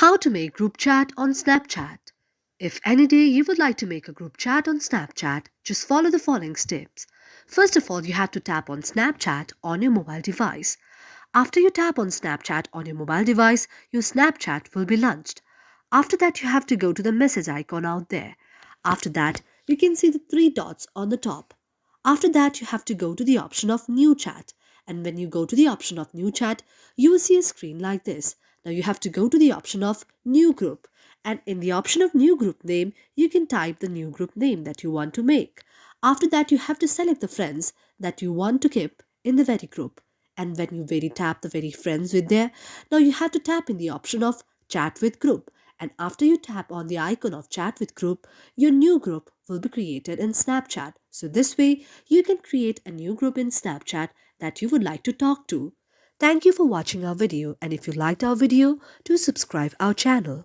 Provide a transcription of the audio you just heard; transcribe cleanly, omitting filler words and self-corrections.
How to make group chat on Snapchat. If any day you would like to make a group chat on Snapchat, just follow the following steps. First of all, you have to tap on Snapchat on your mobile device. After you tap on Snapchat on your mobile device, your Snapchat will be launched. After that, you have to go to the message icon out there. After that, you can see the three dots on the top. After that, you have to go to the option of New Chat. And when you go to the option of New Chat, you will see a screen like this. Now you have to go to the option of New Group. And in the option of New Group Name, you can type the new group name that you want to make. After that, you have to select the friends that you want to keep in the very group. And when you very tap the very friends with there, now you have to tap in the option of Chat with Group. And after you tap on the icon of Chat with Group, your new group will be created in Snapchat. So this way, you can create a new group in Snapchat that you would like to talk to. Thank you for watching our video, and if you liked our video, do subscribe our channel.